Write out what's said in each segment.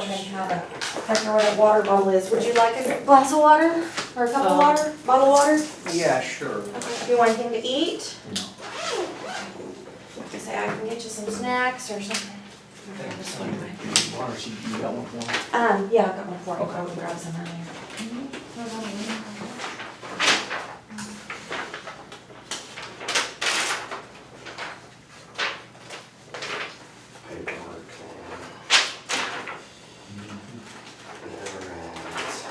ahead and have a, I don't know what a water bottle is. Would you like a glass of water? Or a cup of water? Bottle of water? Yeah, sure. Okay. Do you want anything to eat? No. Like I say, I can get you some snacks or something. Okay, this one away. Water, so you got one more? Yeah, I've got one for you. Okay. I'll go grab some earlier. Paperwork. Never ends.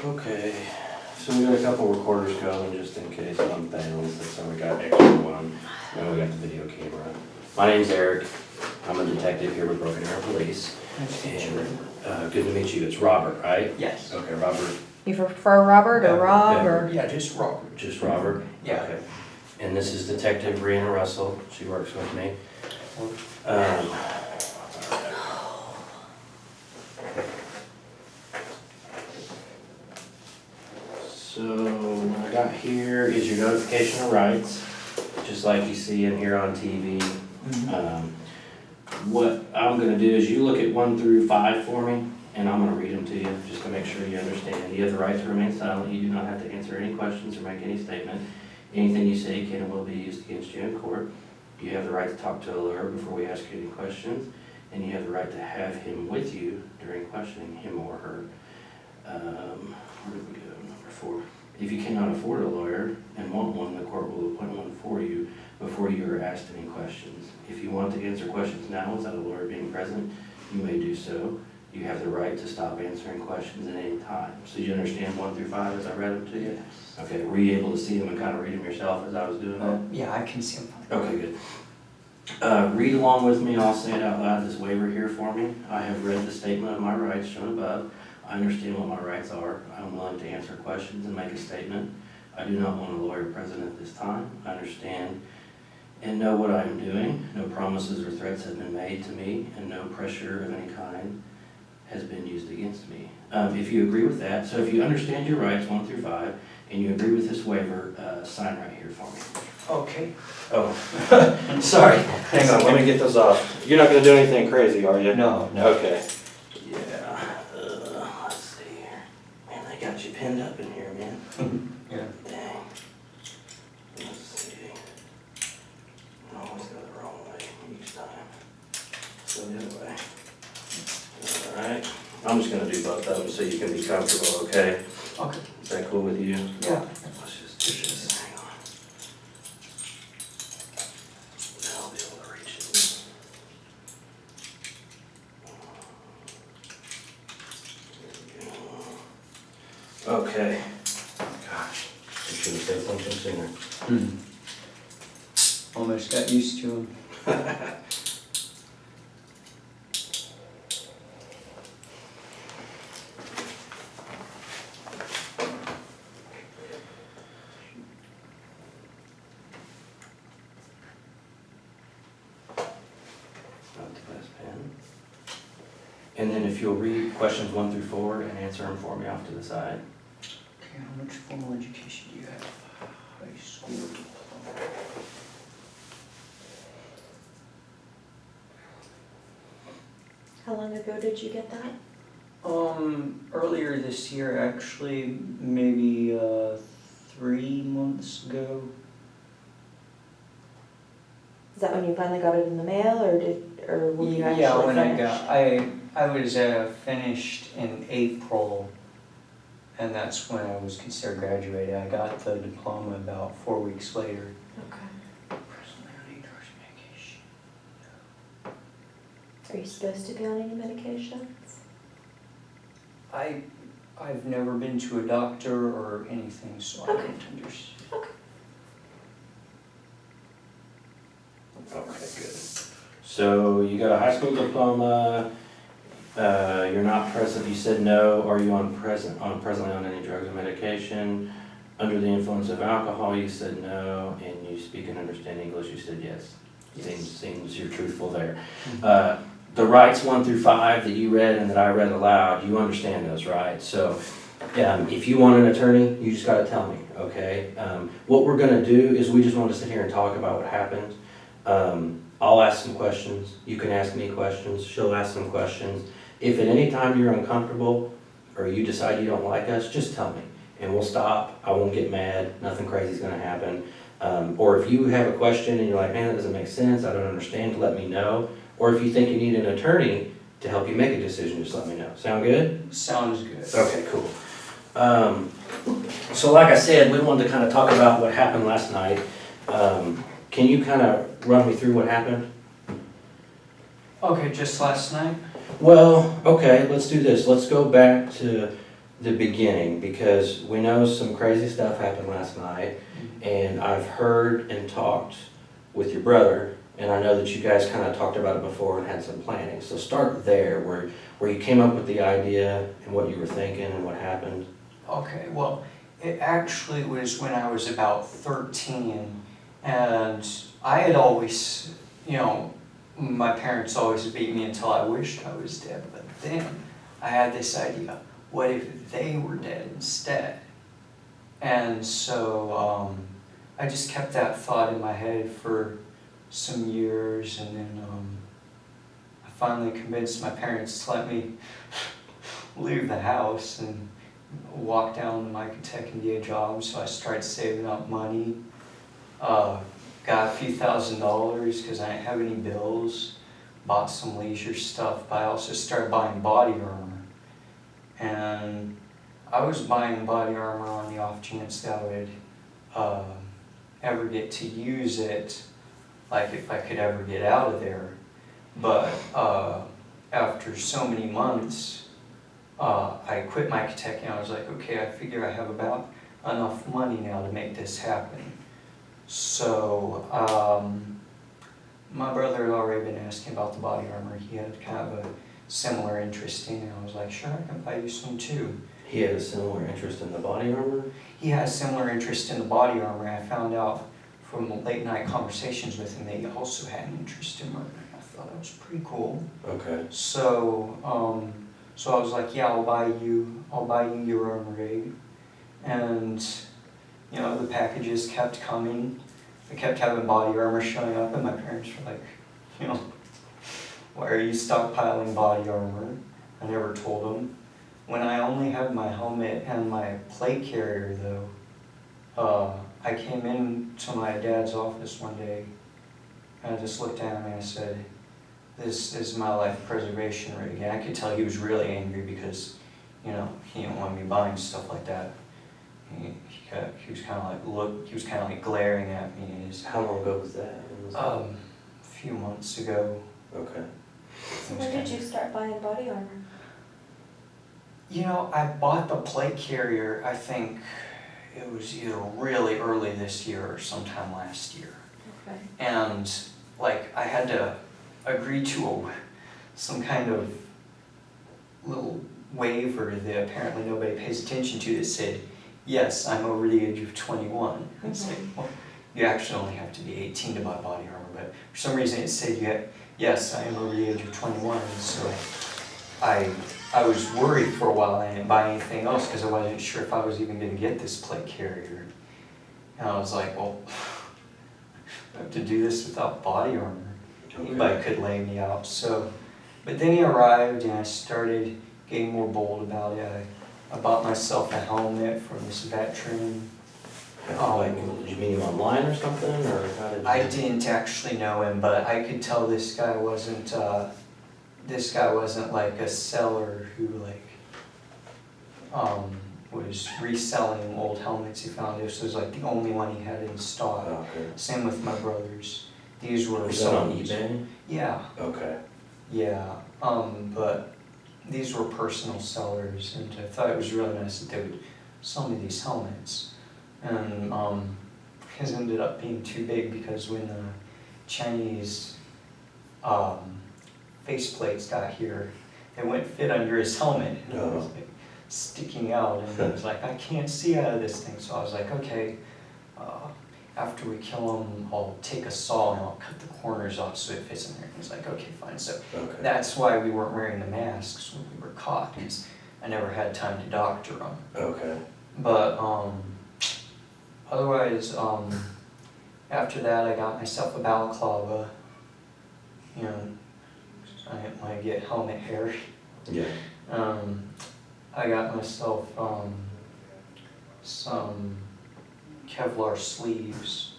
Okay, so we got a couple recorders going just in case one fails, so we got extra one, and we got the video camera. My name's Eric, I'm a detective here with Broken Arrow Police. And, good to meet you, it's Robert, right? Yes. Okay, Robert. You prefer Robert or Rob or? Yeah, just Robert. Just Robert? Yeah. Okay. And this is Detective Brianna Russell, she works with me. So what I got here is your notification of rights, just like you see in here on TV. What I'm gonna do is you look at 1 through 5 for me, and I'm gonna read them to you, just to make sure you understand. You have the right to remain silent, you do not have to answer any questions or make any statement. Anything you say can and will be used against you in court. You have the right to talk to a lawyer before we ask you any questions, and you have the right to have him with you during questioning him or her. Where did we go? Number 4. If you cannot afford a lawyer and want one, the court will appoint one for you before you are asked any questions. If you want to answer questions now without a lawyer being present, you may do so. You have the right to stop answering questions at any time. So you understand 1 through 5 as I read them to you? Yes. Okay, were you able to see them and kind of read them yourself as I was doing that? Yeah, I can see him fine. Okay, good. Read along with me, I'll say it out loud, this waiver here for me. I have read the statement of my rights shown above. I understand what my rights are. I'm willing to answer questions and make a statement. I do not want a lawyer present at this time. I understand and know what I am doing. No promises or threats have been made to me, and no pressure of any kind has been used against me. If you agree with that, so if you understand your rights 1 through 5, and you agree with this waiver, sign right here for me. Okay. Oh, sorry. Hang on, let me get those off. You're not gonna do anything crazy, are you? No. Okay. Yeah. Let's see here. Man, they got you pinned up in here, man. Yeah. Dang. Let's see. I always go the wrong way each time. So the other way. Alright. I'm just gonna do both of them so you can be comfortable, okay? Okay. Is that cool with you? Yeah. Let's just do this. Hang on. Then I'll be able to reach it. There we go. Okay. Gosh, I should have paid attention sooner. Almost got used to him. Not the best pen. And then if you'll read questions 1 through 4 and answer them for me off to the side. Okay, how much formal education do you have? High school diploma. How long ago did you get that? Earlier this year, actually, maybe 3 months ago. Is that when you finally got it in the mail, or when you actually Yeah, when finished? I was finished in April, and that's when I was considered graduated. I got the diploma about 4 weeks later. Okay. Presently on 8 hours vacation. Are you supposed to be on any medications? I've never been to a doctor or anything, so I Okay. don't understand. Okay, good. So you got a high school diploma, you're not present, you said no, are you presently on any drugs or medication? Under the influence of alcohol, you said no, and you speak and understand English, you said yes. Seems you're truthful there. The rights 1 through 5 that you read and that I read aloud, you understand those, right? So if you want an attorney, you just gotta tell me, okay? What we're gonna do is we just want to sit here and talk about what happened. I'll ask some questions, you can ask me questions, she'll ask some questions. If at any time you're uncomfortable or you decide you don't like us, just tell me and we'll stop. I won't get mad, nothing crazy is gonna happen. Or if you have a question and you're like, man, that doesn't make sense, I don't understand, let me know. Or if you think you need an attorney to help you make a decision, just let me know. Sound good? Sounds good. Okay, cool. So like I said, we wanted to kind of talk about what happened last night. Can you kind of run me through what happened? Okay, just last night? Well, okay, let's do this. Let's go back to the beginning because we know some crazy stuff happened last night and I've heard and talked with your brother and I know that you guys kind of talked about it before and had some planning. So start there where you came up with the idea and what you were thinking and what happened. Okay, well, it actually was when I was about 13 and I had always, my parents always beat me until I wished I was dead, but then I had this idea, what if they were dead instead? And so I just kept that thought in my head for some years and then I finally convinced my parents to let me leave the house and walk down to Micah Tech and get a job. So I started saving up money, got a few $1,000s because I didn't have any bills, bought some leisure stuff, but I also started buying body armor. And I was buying body armor on the off chance that I would ever get to use it, like if I could ever get out of there. But after so many months, I quit Micah Tech and I was like, okay, I figure I have about enough money now to make this happen. So my brother had already been asking about the body armor. He had kind of a similar interest in it. I was like, sure, I can buy you some too. He had a similar interest in the body armor? He has similar interest in the body armor. I found out from late night conversations with him that he also had an interest in murder. I thought that was pretty cool. Okay. So I was like, yeah, I'll buy you your armor rig. And the packages kept coming. I kept having body armor showing up and my parents were like, why are you stockpiling body armor? I never told them. When I only had my helmet and my plate carrier though, I came into my dad's office one day and I just looked at him and I said, this is my life preservation rig. And I could tell he was really angry because, he didn't want me buying stuff like that. He was kind of like glaring at me. How long ago was that? A few months ago. Okay. So when did you start buying body armor? I bought the plate carrier, I think it was either really early this year or sometime last year. Okay. And I had to agree to some kind of little waiver that apparently nobody pays attention to that said, yes, I'm over the age of 21. It's like, well, you actually only have to be 18 to buy body armor, but for some reason it said, yes, I am over the age of 21. And so I was worried for a while. I didn't buy anything else because I wasn't sure if I was even going to get this plate carrier. And I was like, well, I have to do this without body armor. Okay. Anybody could lay me out. But then he arrived and I started getting more bold about it. I bought myself a helmet from this veteran. Did you meet him online or something, or how did you... I didn't actually know him, but I could tell this guy wasn't like a seller who was reselling old helmets. He found this was like the only one he had in stock. Okay. Same with my brothers. These were Was that on eBay? Yeah. Okay. Yeah, but these were personal sellers, and I thought it was really nice that they would sell me these helmets. And his ended up being too big because when the Chinese faceplates got here, they wouldn't fit under his helmet, and it was like sticking out, and he was like, I can't see out of this thing. So I was like, okay, after we kill him, I'll take a saw and I'll cut the corners off so it fits in there. And he's like, okay, fine. So that's why we weren't wearing the masks when we were caught, because I never had time to doctor them. Okay. But otherwise, after that, I got myself a balaclava. You know, I didn't want to get helmet hair. Yeah. I got myself some Kevlar sleeves,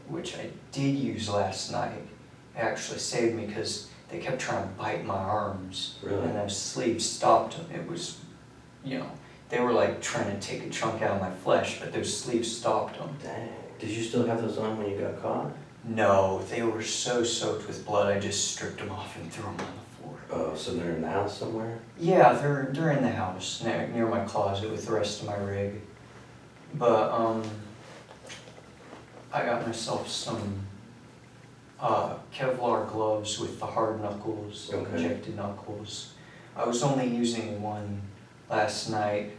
which I did use last night. It actually saved me because they kept trying to bite my arms. Really? And those sleeves stopped them. It was, you know, they were like trying to take a chunk out of my flesh, but those sleeves stopped them. Dang. Did you still have those on when you got caught? No, they were so soaked with blood, I just stripped them off and threw them on the floor. Oh, so they're in the house somewhere? Yeah, they're in the house, near my closet with the rest of my rig. But, I got myself some Kevlar gloves with the hard knuckles, injected knuckles. I was only using one last night,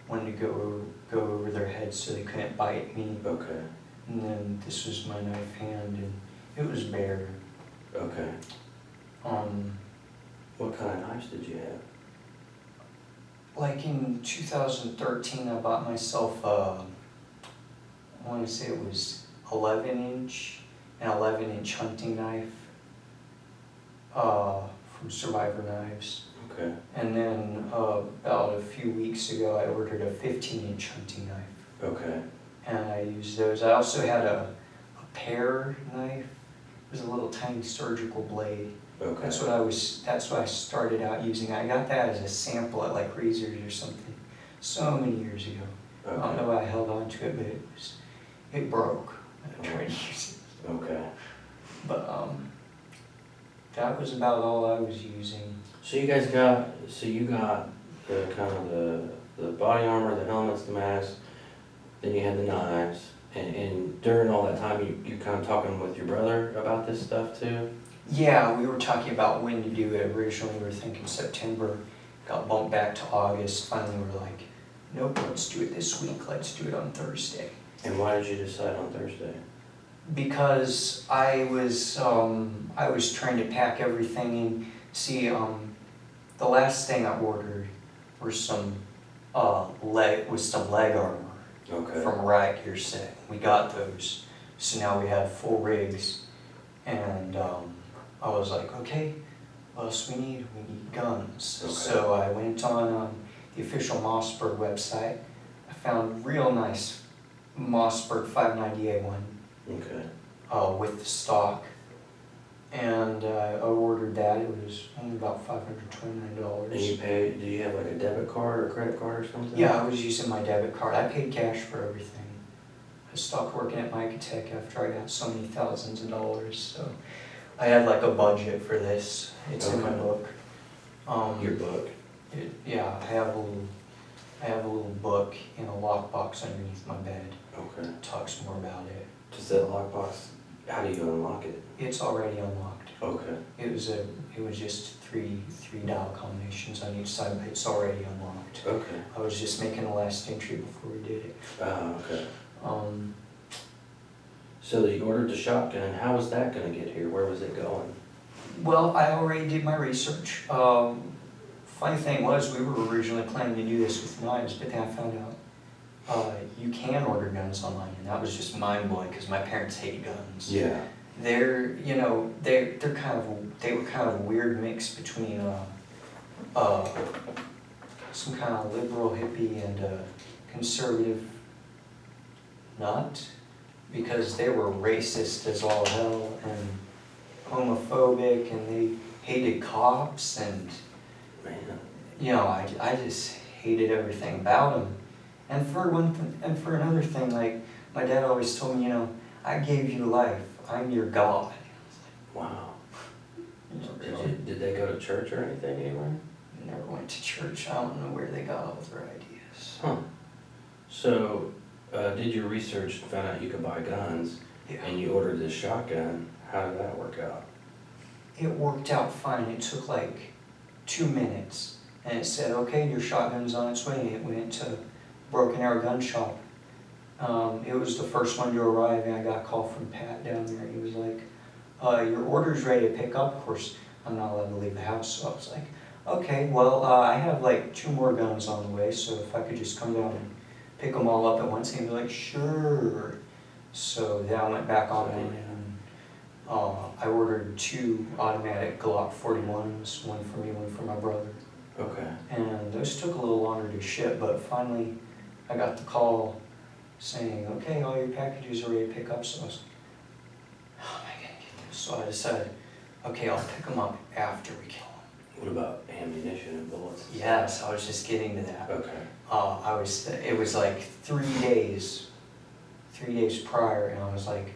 one to go over their heads so they couldn't bite me. Okay. And then this was my knife hand, and it was bare. Okay. What kind of knives did you have? Like in 2013, I bought myself I want to say it was 11-inch, an 11-inch hunting knife from Survivor Knives. Okay. And then about a few weeks ago, I ordered a 15-inch hunting knife. Okay. And I used those. I also had a pear knife. It was a little tiny surgical blade. Okay. That's what I started out using. I got that as a sample at like Razors or something so many years ago. Okay. I don't know why I held on to it, but it broke. I tried to use it. Okay. But that was about all I was using. So you got the kind of the body armor, the helmets, the mask, then you had the knives, and during all that time you kind of talking with your brother about this stuff too? Yeah, we were talking about when to do it. Originally we were thinking September, got bumped back to August. Finally we were like, nope, let's do it this week, let's do it on Thursday. And why did you decide on Thursday? Because I was trying to pack everything in. See, the last thing I ordered were some leg armor. Okay. From a Riot Gear set. We got those, so now we have full rigs, and I was like, okay, what else we need? We need guns. Okay. So I went on the official Mossberg website. I found a real nice Mossberg 590A one. Okay. With the stock, and I ordered that. It was only about $529. And you paid, did you have like a debit card or credit card or something? Yeah, I was using my debit card. I paid cash for everything. I stopped working at Micatech after I got so many thousands of dollars, so I had like a budget for this. It's in my book. Your book? Yeah, I have a little book in a lockbox underneath my bed. Okay. It talks more about it. Does that lockbox, how do you unlock it? It's already unlocked. Okay. It was just three dial combinations on each side, but it's already unlocked. Okay. I was just making the last entry before we did it. Okay. So you ordered the shotgun, how was that gonna get here? Where was it going? Well, I already did my research. Funny thing was, we were originally planning to do this with knives, but then I found out you can order guns online, and that was just mind-blowing because my parents hate guns. Yeah. They were kind of a weird mix between some kind of liberal hippie and a conservative nut, because they were racist as all hell and homophobic, and they hated cops, and Man. you know, I just hated everything about them. And for another thing, like my dad always told me, you know, I gave you life. I'm your God. Wow. Did they go to church or anything anywhere? Never went to church. I don't know where they got all their ideas. Huh. So, did your research and found out you could buy guns, Yeah. and you ordered this shotgun? How did that work out? It worked out fine. It took like 2 minutes. And it said, okay, your shotgun's on its way. It went to Broken Arrow Gun Shop. It was the first one to arrive, and I got a call from Pat down there. He was like, your order's ready to pick up. Of course, I'm not allowed to leave the house, so I was like, okay, well, I have like 2 more guns on the way, so if I could just come down and pick them all up at once. And he was like, sure. So then I went back on in, and I ordered 2 automatic Glock 41s, one for me, one for my brother. Okay. And those took a little longer to ship, but finally I got the call saying, okay, all your packages are ready to pick up. So I was like, how am I gonna get this? So I decided, okay, I'll pick them up after we kill them. What about ammunition and bullets? Yes, I was just getting to that. Okay. It was like 3 days prior, and I was like,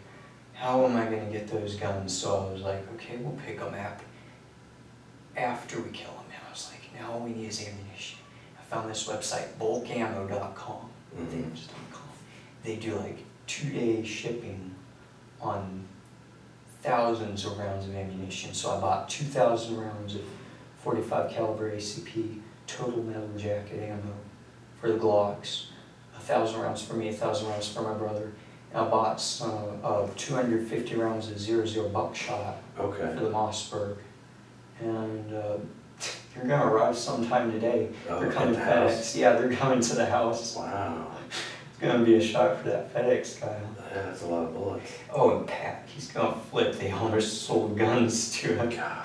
how am I gonna get those guns? So I was like, okay, we'll pick them up after we kill them. And I was like, now all we need is ammunition. I found this website, bulkammo.com. Mhm. They do like 2-day shipping on thousands of rounds of ammunition. So I bought 2,000 rounds of 45 caliber ACP total metal jacket ammo for the Glocks. 1,000 rounds for me, 1,000 rounds for my brother. And I bought some 250 rounds of 00 buckshot Okay. for the Mossberg. And they're gonna arrive sometime today. Oh, They're coming at to the house? FedEx. Yeah, they're coming to the house. Wow. It's gonna be a shock for that FedEx guy. Yeah, that's a lot of bullets. Oh, and Pat, he's gonna flip. They almost sold guns to him. God.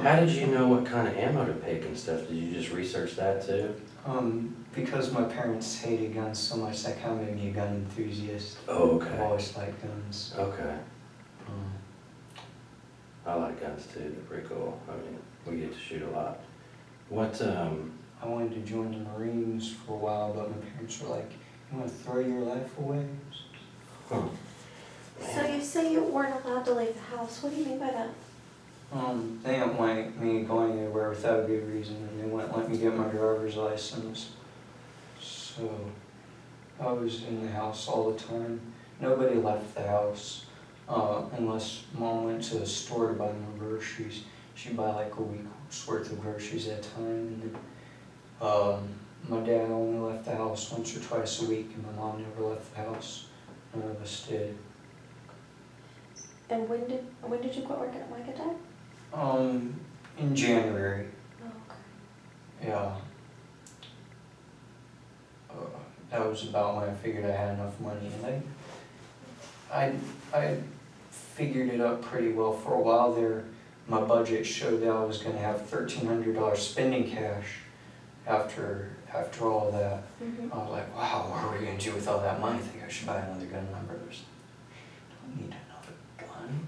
How did you know what kind of ammo to pick and stuff? Did you just research that too? Because my parents hated guns so much, that kind of made me a gun enthusiast. Oh, I've okay. always liked guns. Okay. Um, I like guns too. They're pretty cool. I mean, we get to shoot a lot. What, I wanted to join the Marines for a while, but my parents were like, you wanna throw your life away? huh. So you say you weren't allowed to leave the house, what do you mean by that? They didn't want me going anywhere without a good reason, and they wouldn't let me get my driver's license. So I was in the house all the time. Nobody left the house unless Mom went to the store to buy more groceries. She'd buy like a week's worth of groceries at a time. And then, my dad only left the house once or twice a week, and my mom never left the house. None of us did. And when did you quit working at Micah Dad? In January. Oh, okay. Yeah. That was about when I figured I had enough money, and I figured it up pretty well for a while there. My budget showed that I was going to have $1,300 spending cash after all that. Mm-hmm. I was like, wow, what are we going to do with all that money? I think I should buy another gun. My brother's like, don't need another gun.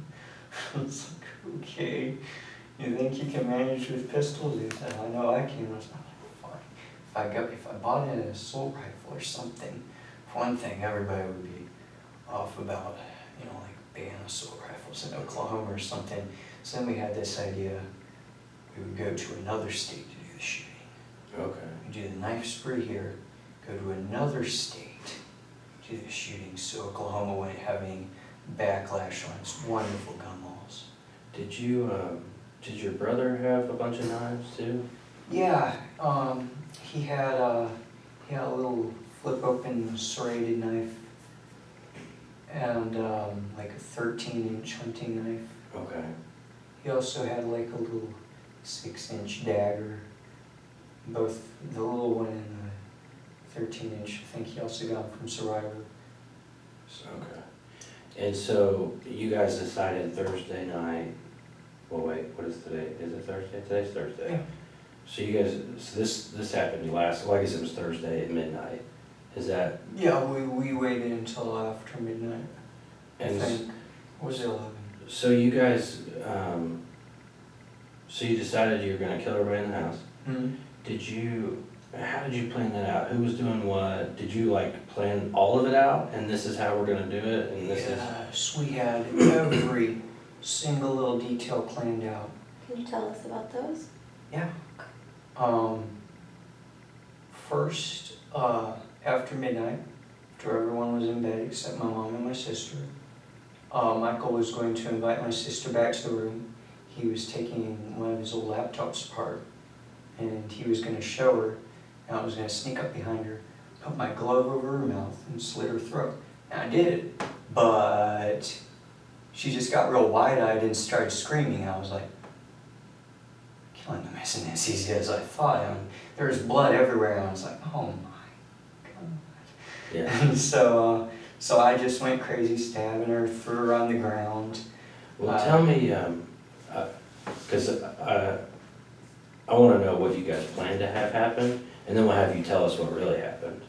I was like, okay. You think you can manage with pistols? He said, I know I can. I was like, fine. If I bought an assault rifle or something, for one thing, everybody would be off about, like ban assault rifles in Oklahoma or something. So then we had this idea, we would go to another state to do the shooting. Okay. We do the knife spree here, go to another state, do the shooting, so Oklahoma wouldn't have any backlash on its wonderful gun laws. Did your brother have a bunch of knives too? Yeah, he had a little flip open serrated knife and like a 13-inch hunting knife. Okay. He also had like a little 6-inch dagger, both the little one and the 13-inch. I think he also got them from Survivor. Okay. And so you guys decided Thursday night, well wait, what is today? Is it Thursday? Today's Thursday. Yeah. So you guys, so this happened well I guess it was Thursday at midnight. Is that? Yeah, we waited until after midnight. I And think. Was it 11? so you guys, so you decided you were gonna kill everybody in the house. Mm-hmm. How did you plan that out? Who was doing what? Did you like plan all of it out and this is how we're gonna do it and this is? Yes, we had every single little detail planned out. Can you tell us about those? Yeah. First, after midnight, after everyone was in bed except my mom and my sister, Michael was going to invite my sister back to the room. He was taking one of his old laptops apart, and he was going to show her, and I was going to sneak up behind her, put my glove over her mouth, and slit her throat. And I did, but she just got real wide-eyed and started screaming. I was like, killing them isn't as easy as I thought. I mean, there was blood everywhere, and I was like, oh my God. Yeah. And so I just went crazy stabbing her, threw her on the ground. Well, tell me, because I want to know what you guys planned to have happen, and then we'll have you tell us what really happened.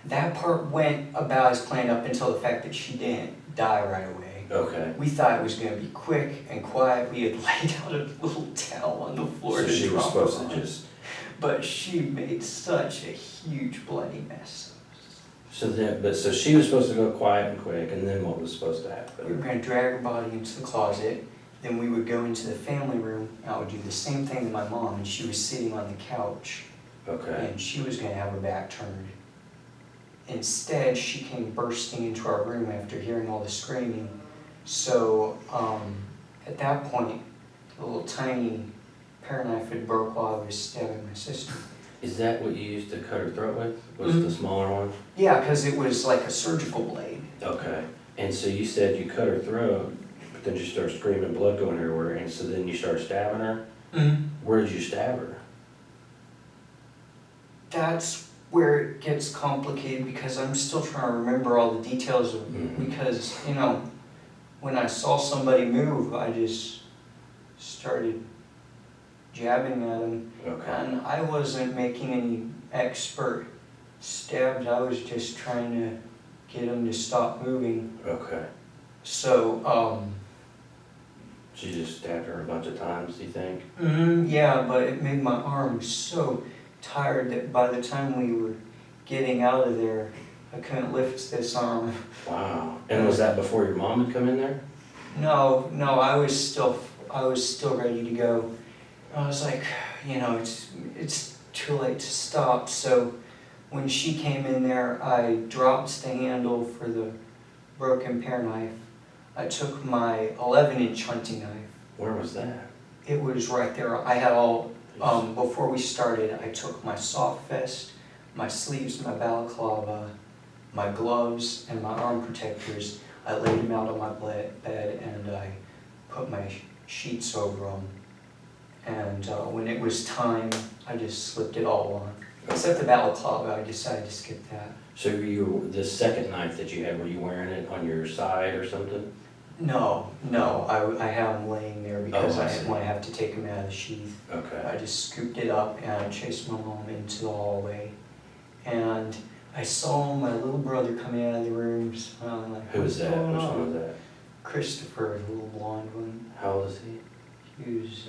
That part went about as planned up until the fact that she didn't die right away. Okay. We thought it was going to be quick and quiet. We had laid out a little towel on the floor So to she was drop her supposed to on. just, But she made such a huge bloody mess. so she was supposed to go quiet and quick, and then what was supposed to We were happen? going to drag her body into the closet. Then we would go into the family room, and I would do the same thing to my mom, and she was sitting on the couch, Okay. and she was going to have her back turned. Instead, she came bursting into our room after hearing all the screaming. So at that point, the little tiny pair knife had broke while I was stabbing my sister. Is that what you used to cut her throat with? Was the smaller one? Yeah, because it was like a surgical blade. Okay. And so you said you cut her throat, but then she started screaming, blood going everywhere, and so then you started stabbing her? Mm-hmm. Where did you stab her? That's where it gets complicated because I'm still trying to remember all the details of because, you know, when I saw somebody move, I just started jabbing at them. Okay. And I wasn't making any expert stabs, I was just trying to get them to stop moving. Okay. So, She just stabbed her a bunch of times, do you think? yeah, but it made my arm so tired that by the time we were getting out of there, I couldn't lift this arm. Wow. And was that before your mom had come in there? No, I was still ready to go. I was like, you know, it's too late to stop. So when she came in there, I dropped the handle for the broken pear knife. I took my 11-inch hunting knife. Where was that? It was right there. I had all, before we started, I took my soft vest, my sleeves, my balaclava, my gloves, and my arm protectors. I laid them out on my bed and I put my sheets over them. And when it was time, I just slipped it all on. Except the balaclava, I decided to skip that. So the second knife that you had, were you wearing it on your side or something? No, I have them laying there because I didn't want to have to take them out of the sheath. Okay. I just scooped it up and I chased my mom into the hallway. And I saw my little brother coming out of the room smiling like, Who was "What's that? going Which on?" one was that? Christopher, the little blonde one. How old is he? He was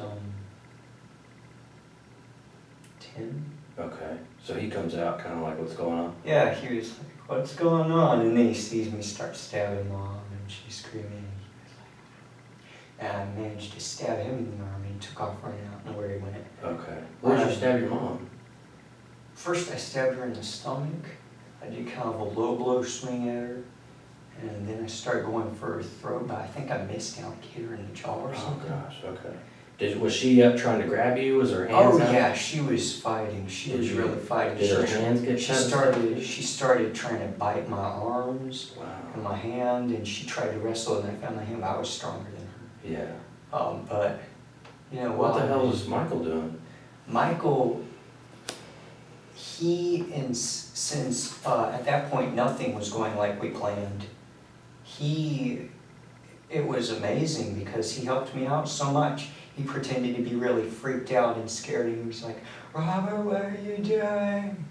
10. Okay. So he comes out kind of like, what's going on? Yeah, he was like, "What's going on?" And then he sees me start stabbing mom and she's screaming. And I managed to stab him in the arm and he took off running. I don't know where he went. Okay. Where did you stab your mom? First I stabbed her in the stomach. I did kind of a low blow swing at her. And then I started going for her throat, but I think I missed and I hit her in the jaw or Oh something. gosh, okay. Was she up trying to grab you? Was her hands Oh out? yeah, she was fighting. She was really fighting. Did her hands get She cut? she started trying to bite my arms and Wow. my hand, and she tried to wrestle, and I found my hand, but I was stronger than her. Yeah. But, you know, What the hell was Michael doing? Michael, since at that point nothing was going like we planned, it was amazing because he helped me out so much. He pretended to be really freaked out and scared, and he was like, "Robert, what are you doing?"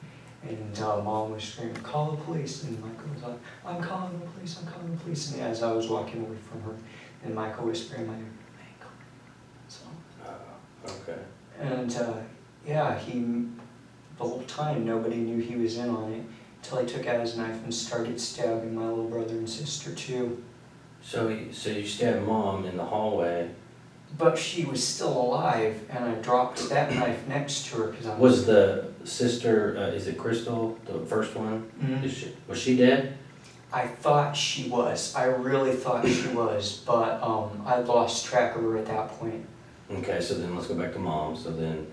And Mom was screaming, "Call the police." And Michael was like, "I'm calling the police, I'm calling the police." And as I was walking away from her, and Michael whispered in my ear, "Michael." So, Okay. and yeah, the whole time nobody knew he was in on it until he took out his knife and started stabbing my little brother and sister too. So you stabbed mom in the hallway, but she was still alive, and I dropped that knife next to her because I Was the sister, is it Crystal, the first one? Mhm. Was she dead? I thought she was. I really thought she was, but I lost track of her at that point. Okay, so then let's go back to mom, so then,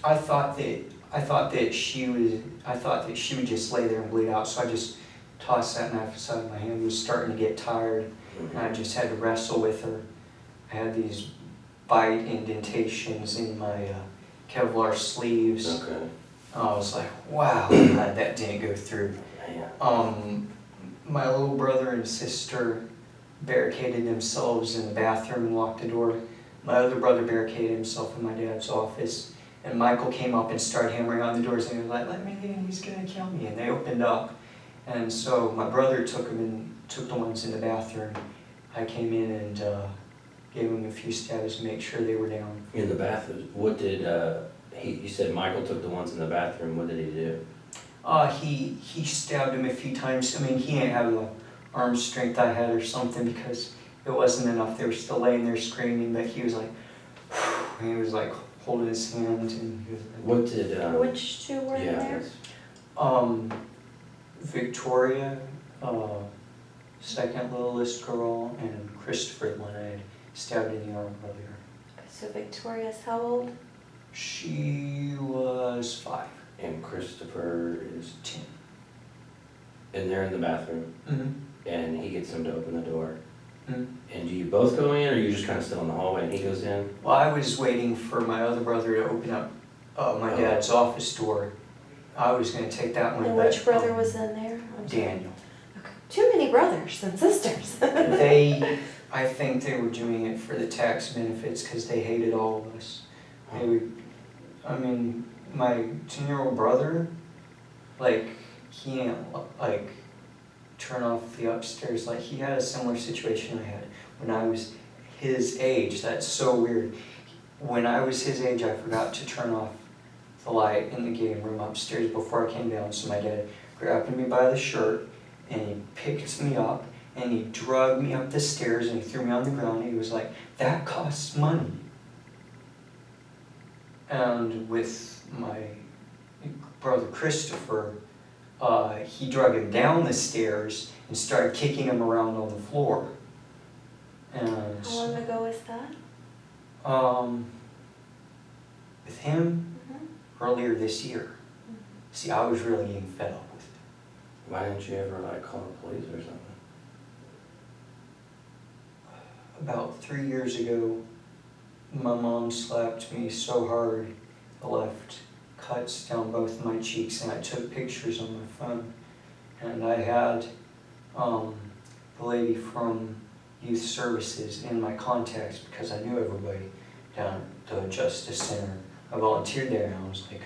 I thought that she would just lay there and bleed out. So I just tossed that knife aside. My hand was starting to get tired, and I just had to wrestle with her. I had these bite indentations in my Kevlar sleeves. okay, I was like, wow, I'm glad that didn't go through. man. My little brother and sister barricaded themselves in the bathroom and locked the door. My other brother barricaded himself in my dad's office. And Michael came up and started hammering on the doors and he was like, let me in, he's gonna kill me. And they opened up. And so my brother took the ones in the bathroom. I came in and gave him a few stabs to make sure they were down. In the bathroom, what did, you said Michael took the ones in the bathroom, what did he do? He stabbed him a few times. I mean, he didn't have the arm strength I had or something because it wasn't enough. They were still laying there screaming, but he was like, and he was like holding his hand and he was like, What did, Which two were in yeah, there? that's- Victoria, second littlest girl, and Christopher, the one I had stabbed in the arm earlier. So Victoria's how old? She was 5. and Christopher is, 10. and they're in the bathroom, Mm-hmm. and he gets them to open the door. Mm-hmm. And do you both go in, or you just kind of still in the hallway and he goes in? Well, I was waiting for my other brother to open up my dad's office door. I was going to take that one, And but which brother was in there? I'm sorry. Daniel. Okay. Too many brothers and sisters. I think they were doing it for the tax benefits because they hated all of us. My 10-year-old brother, like, he didn't, like, turn off the upstairs. Like, he had a similar situation I had when I was his age. That's so weird. When I was his age, I forgot to turn off the light in the game room upstairs before I came down. So my dad grabbed me by the shirt, and he picked me up, and he dragged me up the stairs, and he threw me on the ground, and he was like, that costs money. And with my brother Christopher, he dragged him down the stairs and started kicking him around on the floor. And How long ago was that? with him, earlier this year. See, I was really getting fed up with it. Why didn't you ever like call the police or something? About 3 years ago, my mom slapped me so hard, I left cuts down both my cheeks, and I took pictures on my phone. And I had the lady from Youth Services in my contacts because I knew everybody down at the Justice Center. I volunteered there, and I was like,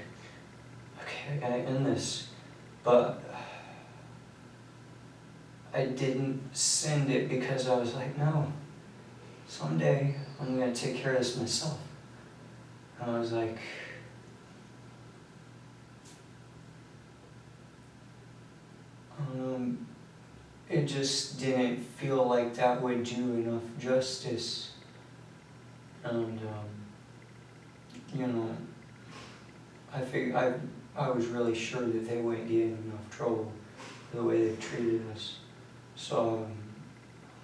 okay, I gotta end this. But I didn't send it because I was like, no, someday I'm gonna take care of this myself. And I was like, it just didn't feel like that would do enough justice. And, you know, I was really sure that they wouldn't get in enough trouble for the way they treated us. So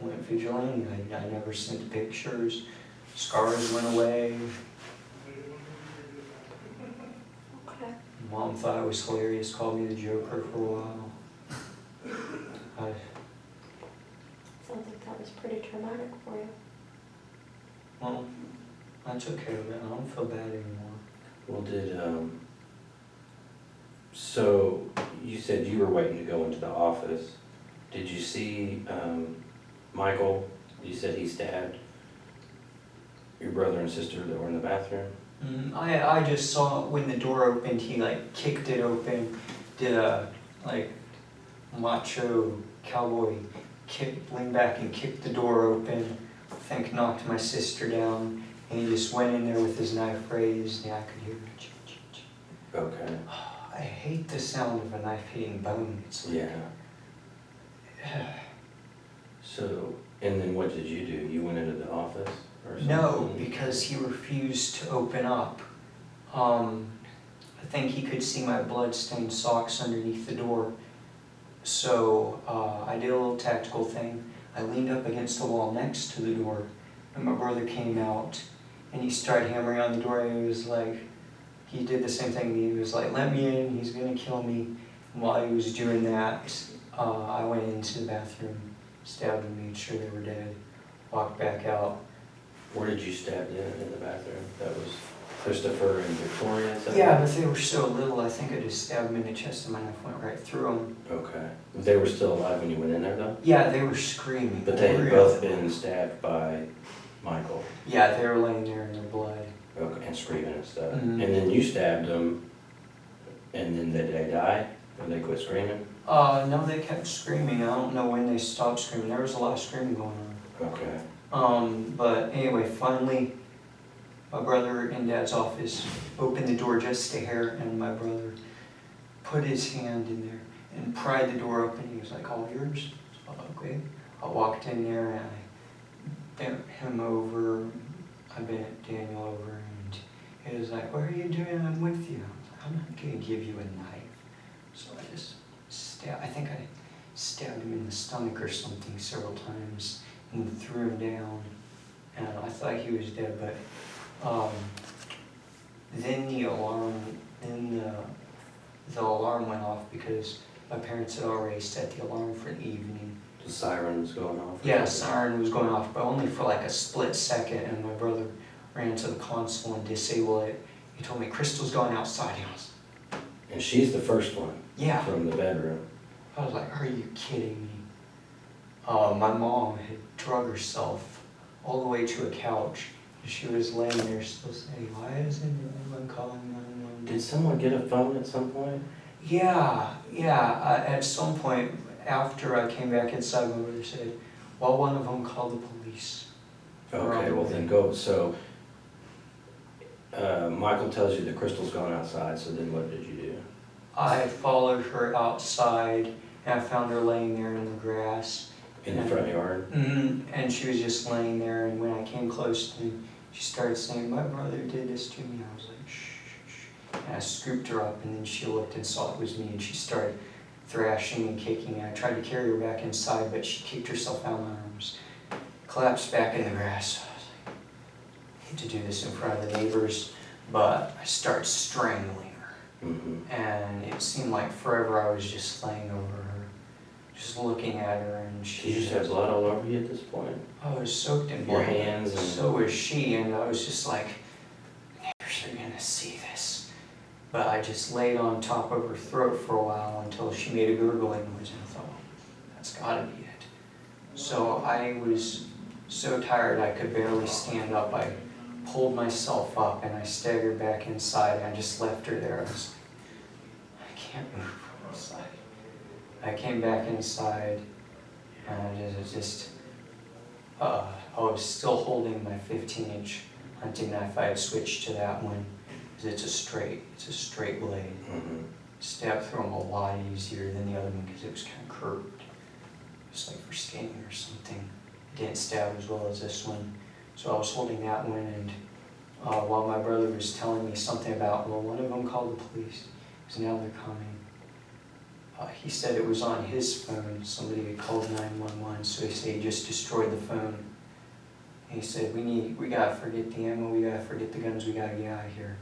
I went vigilante. I never sent the pictures. Scars went away. Okay. Mom thought it was hilarious, called me the Joker for a while. Sounds like that was pretty traumatic for you. Well, I took care of it. I don't feel bad anymore. Well, so you said you were waiting to go into the office. Did you see, Michael? You said he stabbed your brother and sister that were in the bathroom? I just saw when the door opened, he like kicked it open, did a like macho cowboy kick, leaned back and kicked the door open. I think knocked my sister down, and he just went in there with his knife raised, and I could hear it. Okay. I hate the sound of a knife hitting bone. It's like, Yeah. So, and then what did you do? You went into the office or something? No, because he refused to open up. I think he could see my blood-stained socks underneath the door. So I did a little tactical thing. I leaned up against the wall next to the door, and my brother came out, and he started hammering on the door, and he was like, he did the same thing. He was like, let me in, he's gonna kill me. And while he was doing that, I went into the bathroom, stabbed them, made sure they were dead, walked back out. Where did you stab them in the bathroom? That was Christopher and Victoria, is that Yeah, right? but they were so little, I think I just stabbed them in the chest and my knife went right through them. Okay. They were still alive when you went in there though? Yeah, they were screaming. But they had Really. both been stabbed by Michael. Yeah, they were laying there in their blood. Okay, and screaming and stuff. Mhm. And then you stabbed them, and then did they die? Or they quit screaming? No, they kept screaming. I don't know when they stopped screaming. There was a lot of screaming going on. Okay. But anyway, finally, my brother in Dad's office opened the door just a hair, and my brother put his hand in there and pried the door open. He was like, all yours? So, okay. I walked in there and I bent him over. I bent Daniel over, and he was like, what are you doing? I'm with you. I was like, I'm not going to give you a knife. So I just I think I stabbed him in the stomach or something several times and threw him down. And I thought he was dead, but then the alarm went off because my parents had already set the alarm for the evening. The siren was going off? Yeah, the siren was going off, but only for like a split second, and my brother ran to the console and disabled it. He told me, Crystal's going outside. I was, And she's the first one yeah. from the bedroom. I was like, are you kidding me? My mom had drug herself all the way to a couch. She was laying there still saying, why isn't anyone calling 911? Did someone get a phone at some point? Yeah. At some point, after I came back inside, my mother said, well, one of them called the police. Okay, well then go. So Michael tells you that Crystal's gone outside, so then what did you do? I followed her outside, and I found her laying there in the grass. In the front yard? And she was just laying there, and when I came close to me, she started saying, my brother did this to me. I was like, shh, shh. And I scooped her up, and then she looked and saw it was me, and she started thrashing and kicking. And I tried to carry her back inside, but she kicked herself out of my arms, collapsed back in the grass. I was like, I hate to do this in front of the neighbors, but I started strangling her. Mm-hmm. And it seemed like forever I was just laying over her, just looking at her, and she Did you just have blood all over you at this point? I was soaked in Your blood. hands and... So was she, and I was just like, neighbors are gonna see this. But I just laid on top of her throat for a while until she made a gurgling noise, and I thought, well, that's gotta be it. So I was so tired I could barely stand up. I pulled myself up and I staggered back inside, and I just left her there. I was like, I can't move from inside. I came back inside, and I was still holding my 15-inch hunting knife. I had switched to that one because it's a straight blade. Mm-hmm. Stabbed through them a lot easier than the other one because it was kind of curved. It's like for skinning or something. It didn't stab as well as this one. So I was holding that one, and while my brother was telling me something about, well, one of them called the police, because now they're coming. He said it was on his phone. Somebody had called 911, so he said he just destroyed the phone. And he said, we gotta forget the ammo, we gotta forget the guns, we gotta get out of here.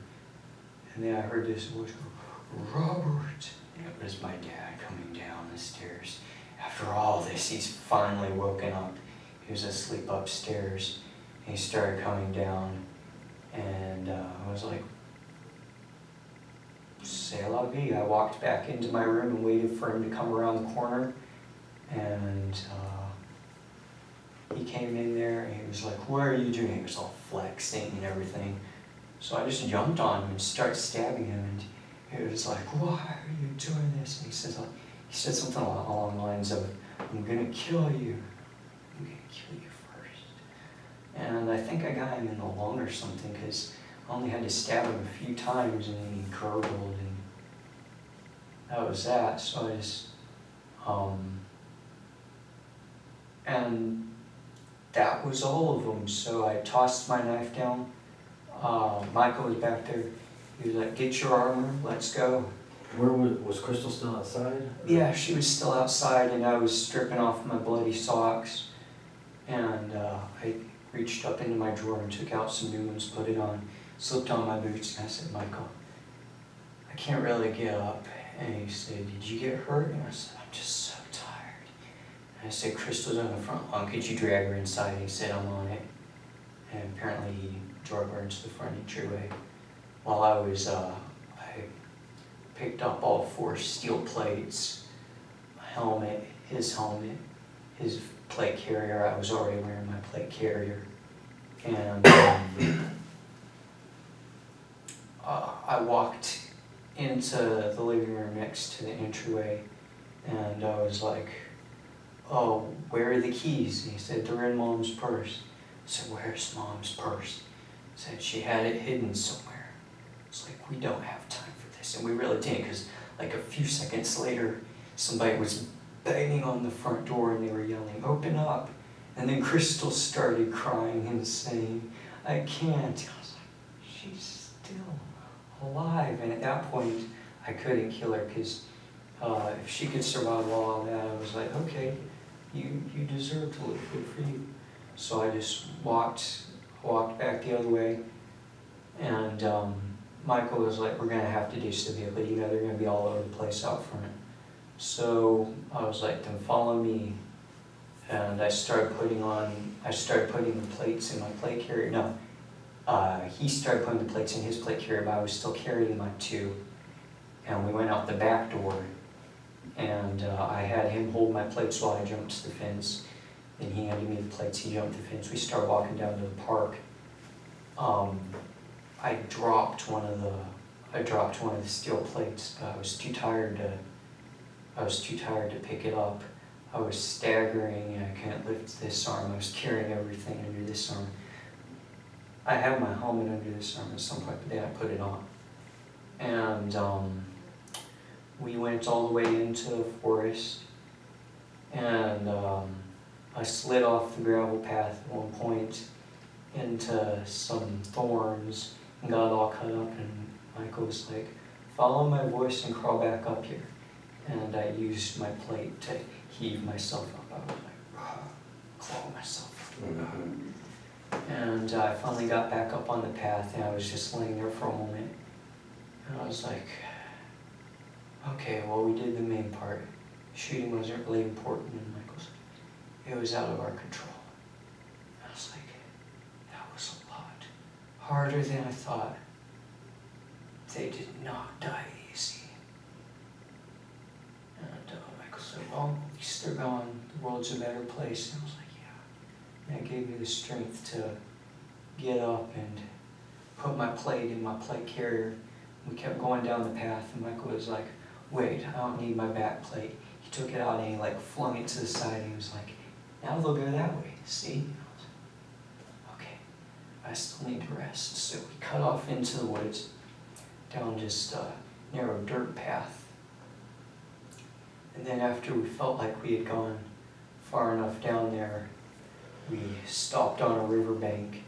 And then I heard this voice go, Robert. And it was my dad coming down the stairs. After all this, he's finally woken up. He was asleep upstairs. And he started coming down, and I was like, c'est la vie. I walked back into my room and waited for him to come around the corner, and he came in there and he was like, what are you doing? He was all flexing and everything. So I just jumped on him and started stabbing him, and he was like, why are you doing this? And he said something along the lines of, I'm gonna kill you. I'm gonna kill you first. And I think I got him in the lung or something, because I only had to stab him a few times, and then he gurgled, and that was that. So I just, and that was all of them. So I tossed my knife down. Michael was back there. He was like, "Get your armor, let's go." Where was Crystal still outside? Yeah, she was still outside, and I was stripping off my bloody socks. And I reached up into my drawer and took out some new ones, put it on, slipped on my boots, and I said, "Michael, I can't really get up." And he said, "Did you get hurt?" And I said, "I'm just so tired." And I said, "Crystal's on the front lawn, could you drag her inside?" And he said, "I'm on it." And apparently he drove her into the front entryway. While I picked up all 4 steel plates, a helmet, his plate carrier. I was already wearing my plate carrier. And I walked into the living room next to the entryway, and I was like, "Oh, where are the keys?" And he said, "They're in Mom's purse." I said, "Where's Mom's purse?" He said, "She had it hidden somewhere." It's like, we don't have time for this. And we really didn't, because like a few seconds later, somebody was banging on the front door and they were yelling, "Open up." And then Crystal started crying and saying, "I can't." I was like, she's still alive. And at that point, I couldn't kill her, because if she could survive all of that, I was like, okay, you deserve to live, good for you. So I just walked back the other way, and Michael was like, "We're gonna have to do civilian, you know, they're gonna be all over the place out front." So I was like, "Then follow me." And I started putting the plates in my plate carrier. No, he started putting the plates in his plate carrier, but I was still carrying my 2. And we went out the back door, and I had him hold my plates while I jumped to the fence. Then he handed me the plates, he jumped the fence. We started walking down to the park. I dropped one of the steel plates, but I was too tired to pick it up. I was staggering, and I couldn't lift this arm. I was carrying everything under this arm. I had my helmet under this arm at some point, but then I put it on. And we went all the way into the forest, and I slid off the gravel path at one point into some thorns and got all cut up, and Michael was like, "Follow my voice and crawl back up here." And I used my plate to heave myself up. I was like, claw myself up. And I finally got back up on the path, and I was just laying there for a moment. And I was like, okay, well, we did the main part. Shooting wasn't really important. And Michael said, "It was out of our control." I was like, that was a lot harder than I thought. They did not die easy. And Michael said, "Well, at least they're gone. The world's a better place." And I was like, yeah. And that gave me the strength to get up and put my plate in my plate carrier. We kept going down the path, and Michael was like, "Wait, I don't need my back plate." He took it out and he like flung it to the side, and he was like, "Now they'll go that way, see?" And I was like, okay, I still need to rest. So we cut off into the woods, down just a narrow dirt path. And then after we felt like we had gone far enough down there, we stopped on a riverbank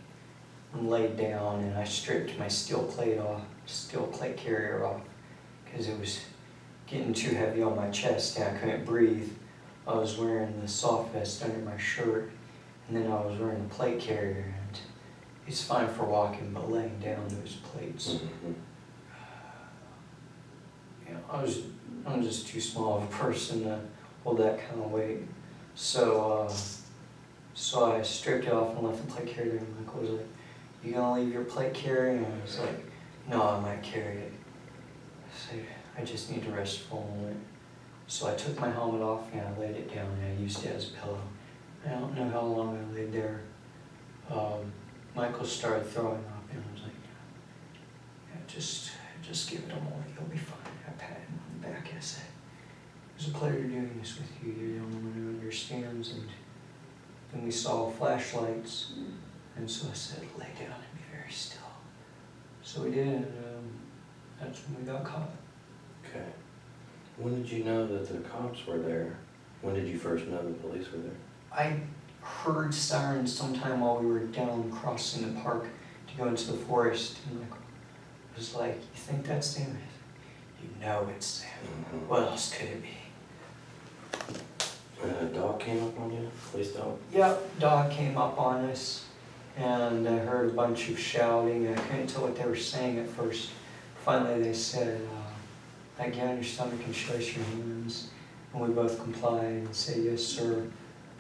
and laid down, and I stripped my steel plate carrier off, because it was getting too heavy on my chest and I couldn't breathe. I was wearing the soft vest under my shirt, and then I was wearing the plate carrier, and it's fine for walking, but laying down those plates, I'm just too small of a person to hold that kind of weight. So I stripped it off and left the plate carrier, and Michael was like, "You gonna leave your plate carrier?" And I was like, "No, I might carry it." I said, "I just need to rest for a moment." So I took my helmet off and I laid it down, and I used it as a pillow. I don't know how long I laid there. Michael started throwing up, and I was like, yeah, just give it a moment, you'll be fine. I patted him on the back and I said, "It was a pleasure doing this with you. You're the only one who understands." And then we saw flashlights, and so I said, "Lay down and be very still." So we did, and that's when we got caught. Okay. When did you know that the cops were there? When did you first know the police were there? I heard sirens sometime while we were down crossing the park to go into the forest, and like, was like, you think that's them? You know it's them. What else could it be? A dog came up on you? Police dog? Yep, dog came up on us, and I heard a bunch of shouting. I couldn't tell what they were saying at first. Finally they said, like, get on your stomach and show us your hands. And we both complied and said, yes sir,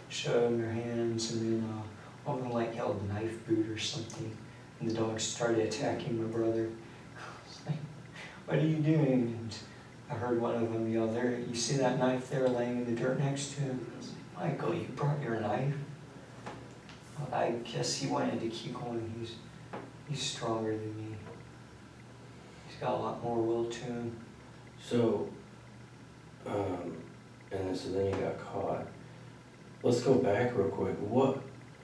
show them your hands. And then one of them like yelled knife boot or something. And the dog started attacking my brother. I was like, what are you doing? And I heard one of them yell, there, you see that knife there laying in the dirt next to him? I was like, Michael, you brought your knife? Well, I guess he wanted to keep going. He's stronger than me. He's got a lot more will to him. So, so then you got caught. Let's go back real quick.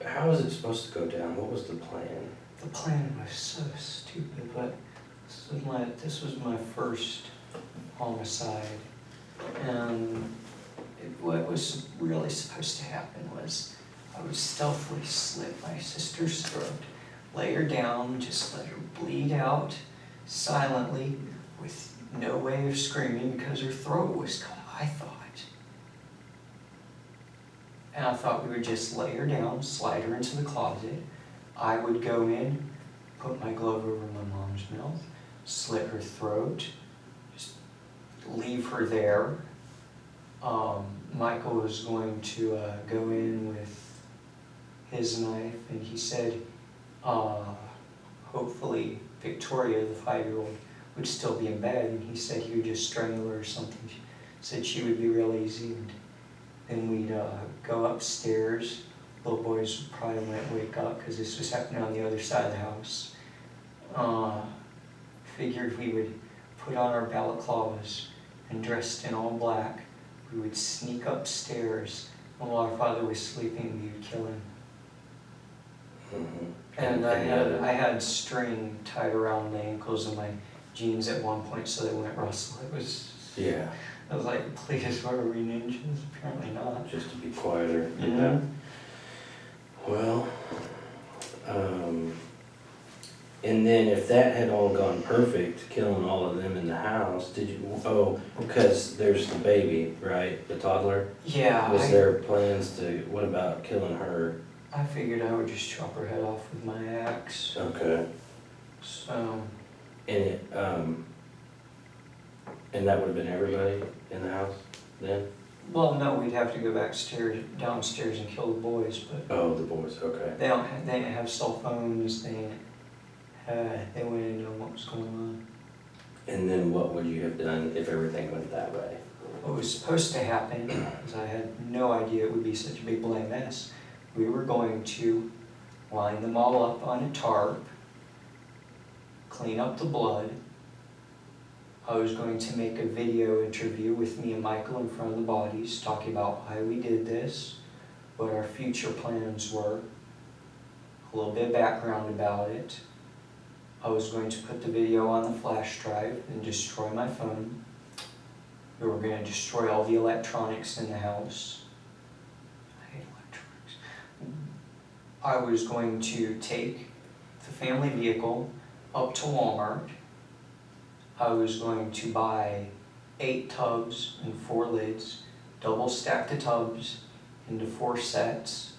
How was it supposed to go down? What was the plan? The plan was so stupid, but this was my first homicide. And what was really supposed to happen was I would stealthily slit my sister's throat, lay her down, just let her bleed out silently with no way of screaming because her throat was cut, I thought. And I thought we would just lay her down, slide her into the closet. I would go in, put my glove over my mom's mouth, slit her throat, just leave her there. Michael was going to go in with his knife, and he said, hopefully Victoria, the 5-year-old, would still be in bed, and he said he would just strangle her or something. He said she would be real easy, and then we'd go upstairs. Little boys would probably might wake up because this was happening on the other side of the house. Figured we would put on our balaclavas and dressed in all black. We would sneak upstairs, and while our father was sleeping, we would kill him. Mm-hmm. And I had string tied around my ankles and my jeans at one point so they wouldn't rustle. Yeah. I was like, please, what are we, ninjas? Apparently not. Just to be quieter. Yeah. Well, and then if that had all gone perfect, killing all of them in the house, because there's the baby, right? The toddler? Yeah. Was there plans what about killing her? I figured I would just chop her head off with my axe. Okay. So. And that would have been everybody in the house then? Well, no, we'd have to go downstairs and kill the boys, but. Oh, the boys, okay. They didn't have cell phones, they wouldn't know what was going on. And then what would you have done if everything went that way? What was supposed to happen, because I had no idea it would be such a big bloody mess, we were going to line them all up on a tarp, clean up the blood. I was going to make a video interview with me and Michael in front of the bodies, talking about why we did this, what our future plans were, a little bit of background about it. I was going to put the video on the flash drive and destroy my phone. We were going to destroy all the electronics in the house. I hate electronics. I was going to take the family vehicle up to Walmart. I was going to buy 8 tubs and 4 lids, double stack the tubs into 4 sets,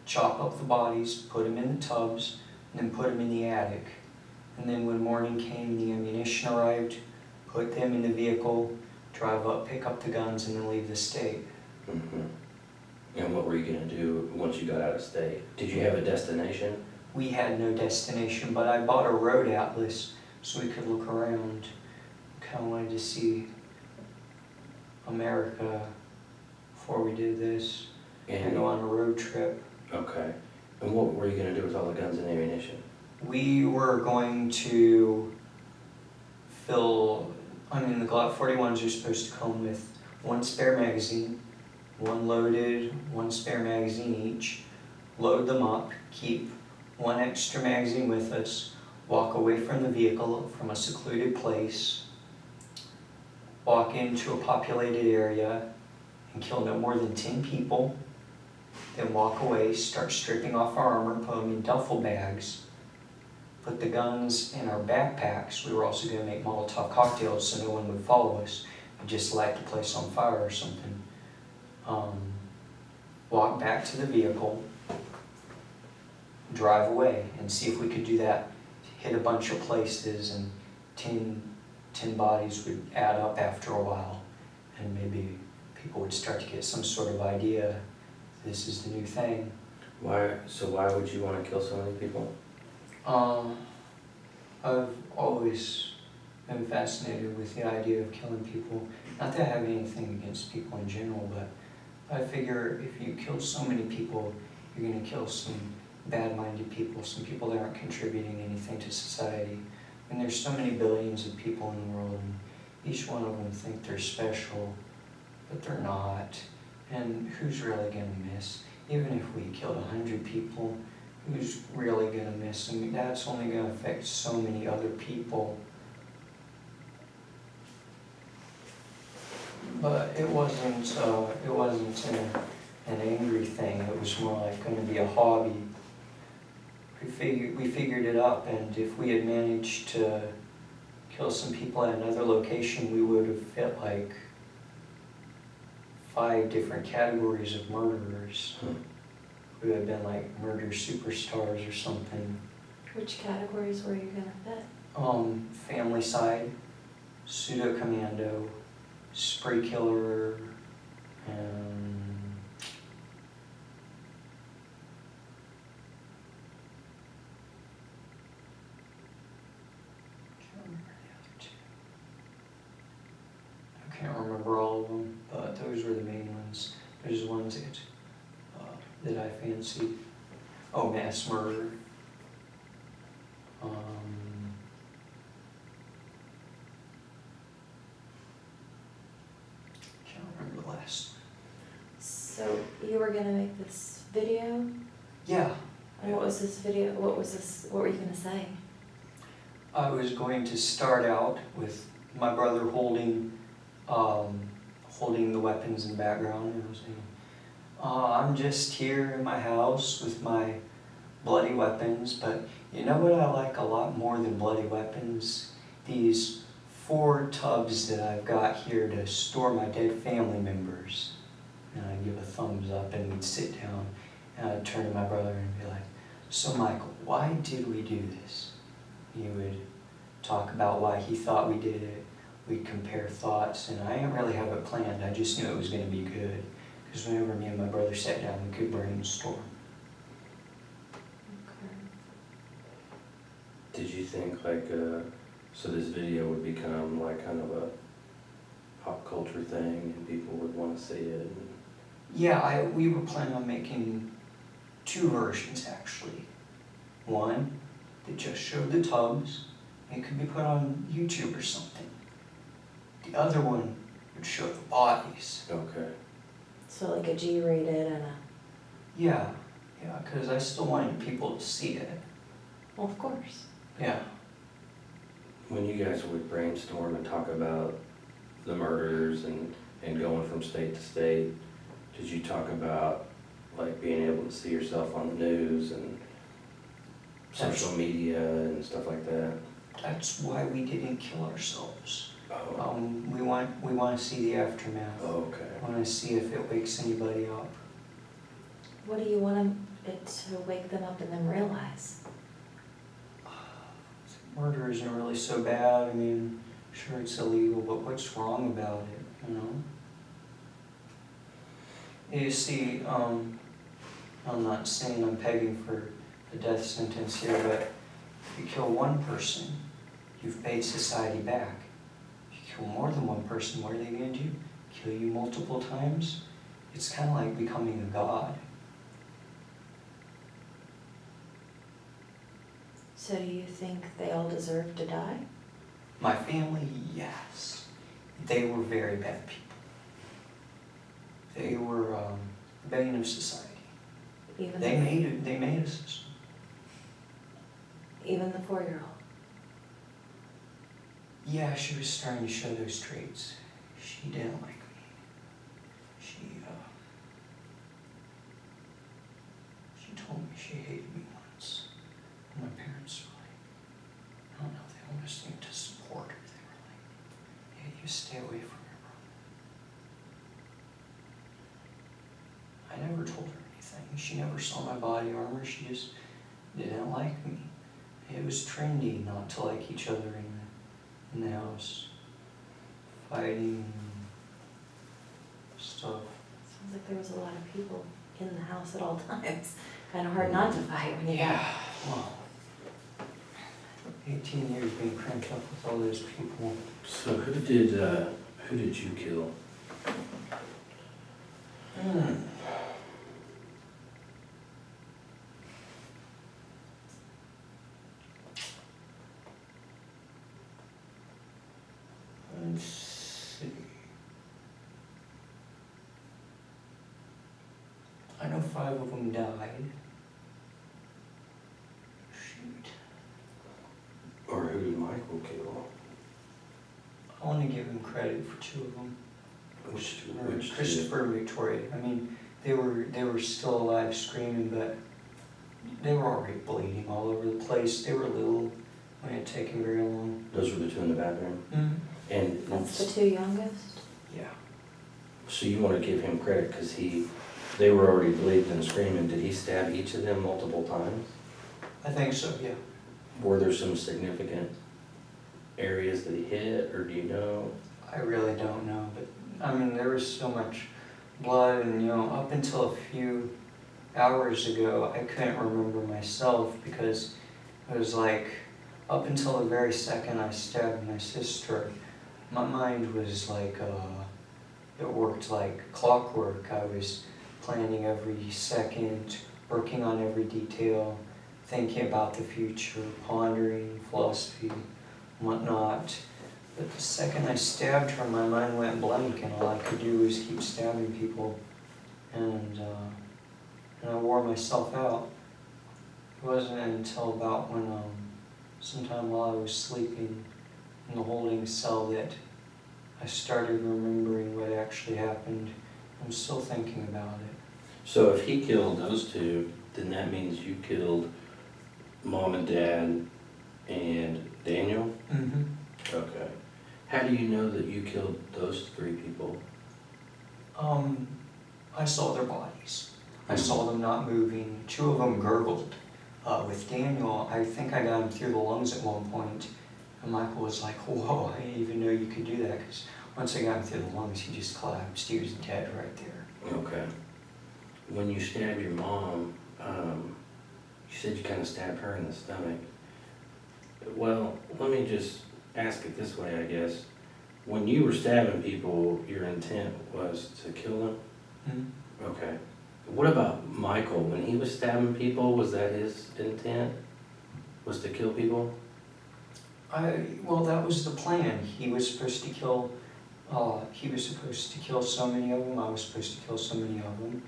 chop up the bodies, put them in the tubs, and then put them in the attic. And then when morning came, the ammunition arrived, put them in the vehicle, drive up, pick up the guns, and then leave the state. Mm-hmm. And what were you going to do once you got out of state? Did you have a destination? We had no destination, but I bought a road atlas so we could look around. Kind of wanted to see America before we did this and go on a road trip. Okay. And what were you going to do with all the guns and ammunition? We were going to the Glock 41s are supposed to come with 1 spare magazine, 1 loaded, 1 spare magazine each. Load them up, keep 1 extra magazine with us, walk away from the vehicle from a secluded place, walk into a populated area and kill no more than 10 people, then walk away, start stripping off our armor, put them in duffel bags, put the guns in our backpacks. We were also going to make Molotov cocktails so no one would follow us. We'd just light the place on fire or something. Walk back to the vehicle, drive away, and see if we could do that. Hit a bunch of places, and 10 bodies would add up after a while, and maybe people would start to get some sort of idea this is the new thing. Why would you want to kill so many people? I've always been fascinated with the idea of killing people. Not that I have anything against people in general, but I figure if you kill so many people, you're going to kill some bad-minded people, some people that aren't contributing anything to society. And there's so many billions of people in the world, and each one of them think they're special, but they're not. And who's really going to miss? Even if we killed 100 people, who's really going to miss? And that's only going to affect so many other people. But it wasn't an angry thing. It was more like going to be a hobby. We figured it up, and if we had managed to kill some people at another location, we would have fit like 5 different categories of murderers. We would have been like murder superstars or something. Which categories were you gonna fit? Family side, pseudo commando, spree killer, and I can't remember all of them, but those were the main ones. There's ones that I fancied. Oh, mass murder. Can't remember the last one. So you were gonna make this video? Yeah. And what was this video, what were you gonna say? I was going to start out with my brother holding the weapons in the background, and I was saying, I'm just here in my house with my bloody weapons, but you know what I like a lot more than bloody weapons? These 4 tubs that I've got here to store my dead family members. And I'd give a thumbs up, and we'd sit down, and I'd turn to my brother and be like, so Michael, why did we do this? He would talk about why he thought we did it. We'd compare thoughts, and I didn't really have it planned. I just knew it was going to be good. Because whenever me and my brother sat down, we could brainstorm. Okay. Did you think like, so this video would become like kind of a pop culture thing and people would want to see it? Yeah, we were planning on making 2 versions actually. One that just showed the tubs. It could be put on YouTube or something. The other one would show the bodies. Okay. So like a G-rated and a... Yeah, because I still wanted people to see it. Well, of course. Yeah. When you guys would brainstorm and talk about the murders and going from state to state, did you talk about like being able to see yourself on the news and social media and stuff like that? That's why we didn't kill ourselves. Oh. We want to see the aftermath. Oh, okay. I want to see if it wakes anybody up. What do you want it to wake them up and then realize? Murder isn't really so bad. I mean, sure it's illegal, but what's wrong about it, you know? You see, I'm not saying I'm pegging for the death sentence here, but if you kill one person, you've paid society back. If you kill more than one person, what are they going to do? Kill you multiple times? It's kind of like becoming a god. So do you think they all deserve to die? My family, yes. They were very bad people. They were the bane of society. They made us. Even the 4-year-old? Yeah, she was starting to show those traits. She didn't like me. She hated me once. My parents were like, I don't know, they almost seemed to support her. They were like, yeah, you stay away from your brother. I never told her anything. She never saw my body armor. She just didn't like me. It was trendy not to like each other in the house. Fighting and stuff. Sounds like there was a lot of people in the house at all times. Kind of hard not to fight when you got. Well, 18 years being cranked up with all those people. So who did you kill? Let's see. I know 5 of them died. Shoot. Or who did Michael kill? I want to give him credit for 2 of them. Which Christopher and Victoria. I mean, they were still alive screaming, but they were already bleeding all over the place. They were little. It had taken very long. Those were the 2 in the bathroom? Mm-hmm. And That's the 2 youngest? Yeah. so you want to give him credit because they were already bleeding and screaming. Did he stab each of them multiple times? I think so, yeah. Were there some significant areas that he hit, or do you know? I really don't know, but I mean, there was so much blood, and up until a few hours ago, I couldn't remember myself because it was like, up until the very second I stabbed my sister, my mind was like, it worked like clockwork. I was planning every second, working on every detail, thinking about the future, pondering philosophy, whatnot. But the second I stabbed her, my mind went blank, and all I could do was keep stabbing people, and I wore myself out. It wasn't until about when, sometime while I was sleeping in the holding cell, that I started remembering what actually happened. I'm still thinking about it. So if he killed those 2, then that means you killed Mom and Dad and Daniel? Mm-hmm. Okay. How do you know that you killed those 3 people? I saw their bodies. I saw them not moving. 2 of them gurgled. With Daniel, I think I got him through the lungs at one point, and Michael was like, whoa, I didn't even know you could do that, because once I got him through the lungs, he just collapsed. He was dead right there. Okay. When you stabbed your mom, you said you kind of stabbed her in the stomach. Well, let me just ask it this way, I guess. When you were stabbing people, your intent was to kill them? Mm-hmm. Okay. What about Michael? When he was stabbing people, was that his intent? Was to kill people? Well, that was the plan. He was supposed to kill so many of them. I was supposed to kill so many of them.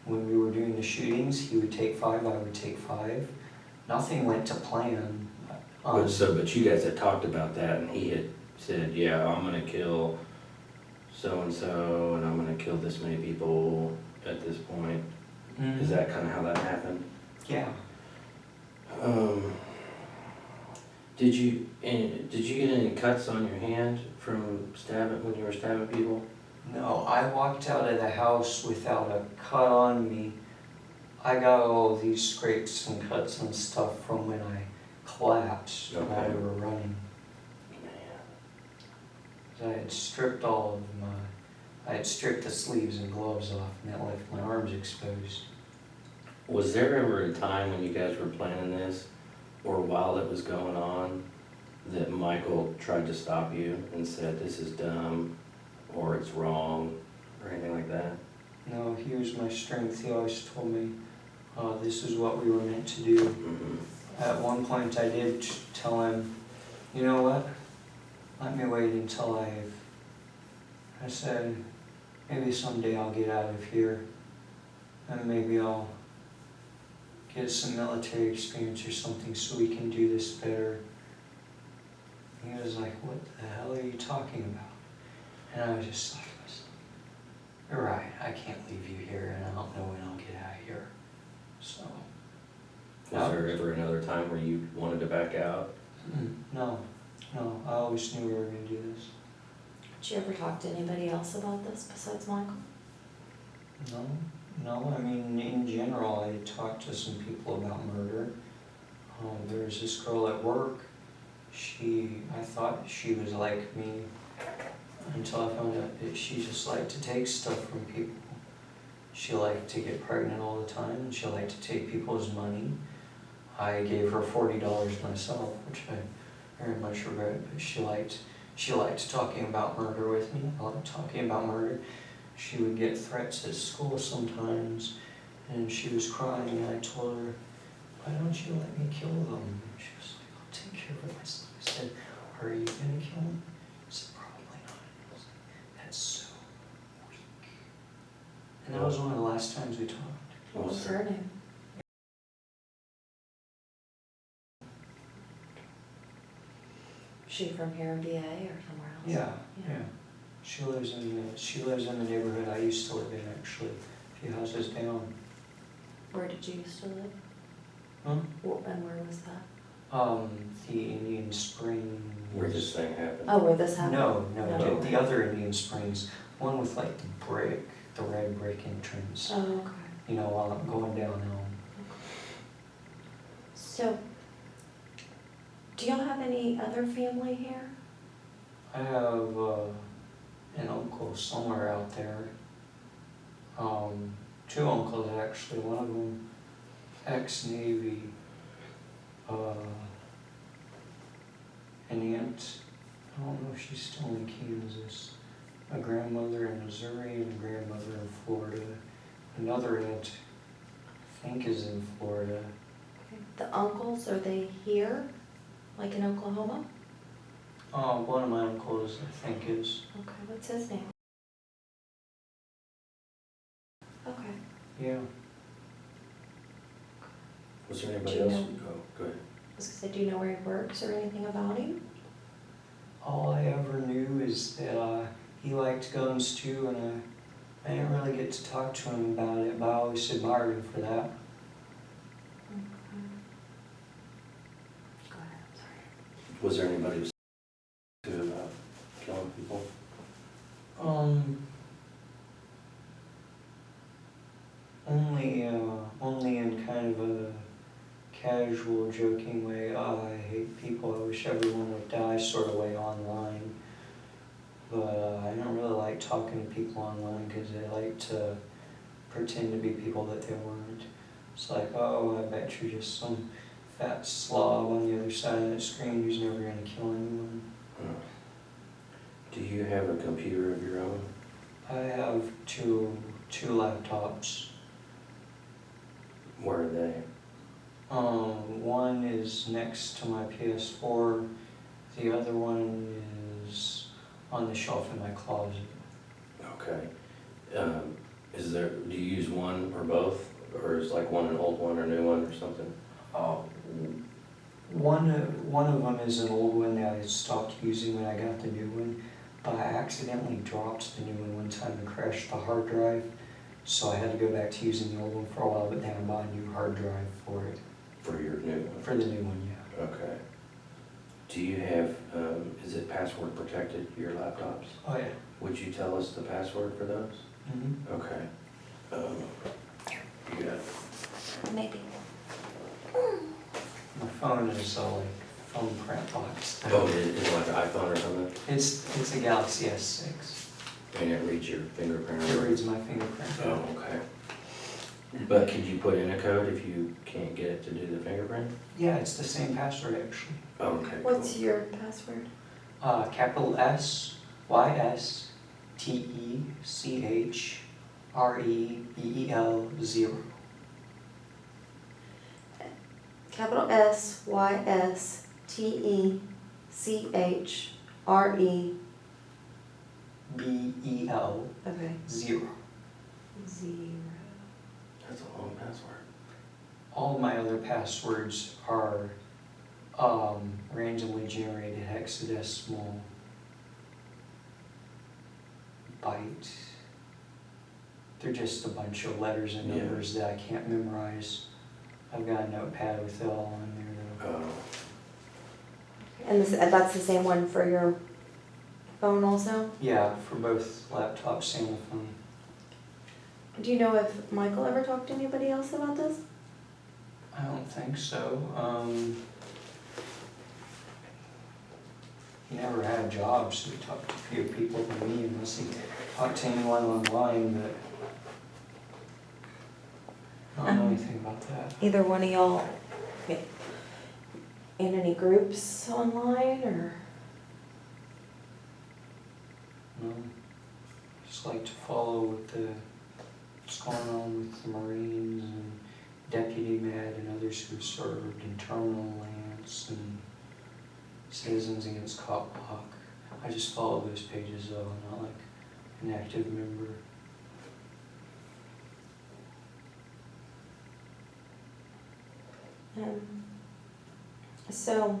When we were doing the shootings, he would take 5, I would take 5. Nothing went to plan. But you guys had talked about that, and he had said, yeah, I'm going to kill so-and-so, and I'm going to kill this many people at this point. Mm-hmm. Is that kind of how that happened? Yeah. Did you get any cuts on your hand from stabbing when you were stabbing people? No, I walked out of the house without a cut on me. I got all of these scrapes and cuts and stuff from when I collapsed while we were running. I had stripped I had stripped the sleeves and gloves off, and that left my arms exposed. Was there ever a time when you guys were planning this, or while it was going on, that Michael tried to stop you and said, this is dumb, or it's wrong, or anything like that? No, he was my strength. He always told me this is what we were meant to do. Mm-hmm. At one point I did tell him, you know what, let me wait until I said, maybe someday I'll get out of here, and maybe I'll get some military experience or something so we can do this better. And he was like, what the hell are you talking about? And I was just like, you're right, I can't leave you here, and I don't know when I'll get out of here. So Was there ever another time where you wanted to back out? No, I always knew we were gonna do this. Did you ever talk to anybody else about this besides Michael? No, I mean, in general, I talked to some people about murder. There was this girl at work, I thought she was like me until I found out that she just liked to take stuff from people. She liked to get pregnant all the time, and she liked to take people's money. I gave her $40 myself, which I very much regret, but she liked talking about murder with me. I liked talking about murder. She would get threats at school sometimes, and she was crying, and I told her, why don't you let me kill them? And she was like, I'll take care of it myself. I said, are you gonna kill them? She said, probably not. I was like, that's so weak. And that was one of the last times we talked. What was her name? She from here in VA or somewhere else? Yeah. She lives in the neighborhood I used to live in, actually, a few houses down. Where did you used to live? Huh? And where was that? The Indian Springs. Where this thing happened? Oh, where this happened? No, the other Indian Springs, one with like the red brick entrance. Oh, okay. You know, while I'm going down Elm. So, do y'all have any other family here? I have an uncle somewhere out there. Two uncles actually. One of them ex-Navy. An aunt, I don't know if she's still in Kansas. A grandmother in Missouri and a grandmother in Florida. Another aunt, I think, is in Florida. The uncles, are they here? Like in Oklahoma? One of my uncles, I think, is. Okay, what's his name? Okay. Yeah. Was there anybody Do you else? know- Oh, go ahead. I was gonna say, do you know where he works or anything about him? All I ever knew is that he liked guns too, and I didn't really get to talk to him about it, but I always admired him for that. Okay. Go ahead, I'm sorry. Was there anybody who to about killing people? Only in kind of a casual, joking way. Oh, I hate people, I wish everyone would die sort of way online. But I don't really like talking to people online because they like to pretend to be people that they weren't. It's like, oh, I bet you're just some fat slob on the other side of that screen who's never going to kill anyone. Do you have a computer of your own? I have two laptops. Where are they? One is next to my PS4. The other one is on the shelf in my closet. Okay. Do you use one or both? Or is like one an old one or new one or something? One of them is an old one that I stopped using when I got the new one. I accidentally dropped the new one time and crashed the hard drive. So I had to go back to using the old one for a while, but then I bought a new hard drive for it. For your new one? For the new one, yeah. Okay. Do you have, is it password protected, your laptops? Oh, yeah. Would you tell us the password for those? Mm-hmm. Okay. You got it. Maybe. My phone is like phone print box. Oh, is it like an iPhone or something? It's a Galaxy S6. And it reads your fingerprint? It reads my fingerprint. Oh, okay. But could you put in a code if you can't get it to do the fingerprint? Yeah, it's the same password actually. Oh, okay, What's cool. your password? Capital SYSTECHREBEL 0. Capital SYSTECHRE. BEL Okay. 0. 0. That's a long password. All my other passwords are randomly generated hexadecimal byte. They're just a bunch of letters and numbers that I can't memorize. I've got a notepad with it all on there though. Oh, And that's the same one for your phone also? Yeah, for both laptops and the phone. Do you know if Michael ever talked to anybody else about this? I don't think so. He never had a job, so he talked to fewer people than me, unless he talked to anyone online, but I don't know anything about that. Either one of y'all in any groups online or? No. Just like to follow what's going on with the Marines and Deputy Med and others who served in Terminal Lance and Citizens Against Cop Block. I just follow those pages though, I'm not like an active member. So,